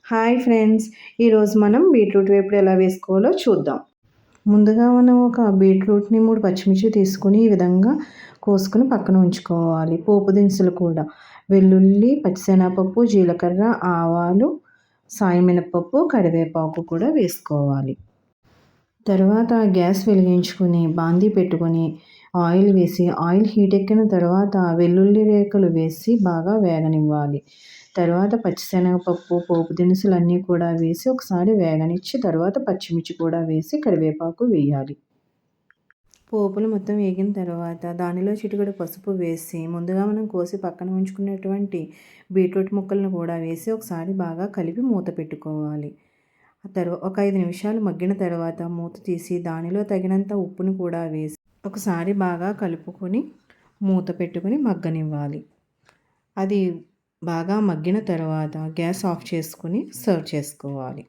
Hi friends, ఈరోజు మనం beetroot వేపుడు ఎలా వేసుకోవాలో చూద్దాం. ముందుగా మనం ఒక బీట్రూట్ని 3 పచ్చిమిర్చి తీసుకుని ఈ విధంగా కోసుకుని పక్కన ఉంచుకోవాలి. పోపు దినుసులు కూడా వెల్లుల్లి, పచ్చిశనగపప్పు, జీలకర్ర, ఆవాలు, సాయి మినపప్పు, కరివేపాకు కూడా వేసుకోవాలి. తర్వాత గ్యాస్ వెలిగించుకొని బాందీ పెట్టుకొని ఆయిల్ వేసి ఆయిల్ హీట్ ఎక్కిన తర్వాత వెల్లుల్లి రేఖలు వేసి బాగా వేగనివ్వాలి. తర్వాత పచ్చిశనగపప్పు, పోపు దినుసులన్నీ కూడా వేసి ఒకసారి వేగనిచ్చి తర్వాత పచ్చిమిర్చి కూడా వేసి కరివేపాకు వేయాలి. పోపులు మొత్తం వేగిన తర్వాత దానిలో చిటికెడు పసుపు వేసి ముందుగా మనం కోసి పక్కన ఉంచుకున్నటువంటి బీట్రూట్ ముక్కలను కూడా వేసి ఒకసారి బాగా కలిపి మూత పెట్టుకోవాలి. ఒక 5 నిమిషాలు మగ్గిన తర్వాత మూత తీసి దానిలో తగినంత ఉప్పును కూడా వేసి ఒకసారి బాగా కలుపుకొని మూత పెట్టుకొని మగ్గనివ్వాలి. అది బాగా మగ్గిన తర్వాత గ్యాస్ ఆఫ్ చేసుకొని సర్వ్ చేసుకోవాలి.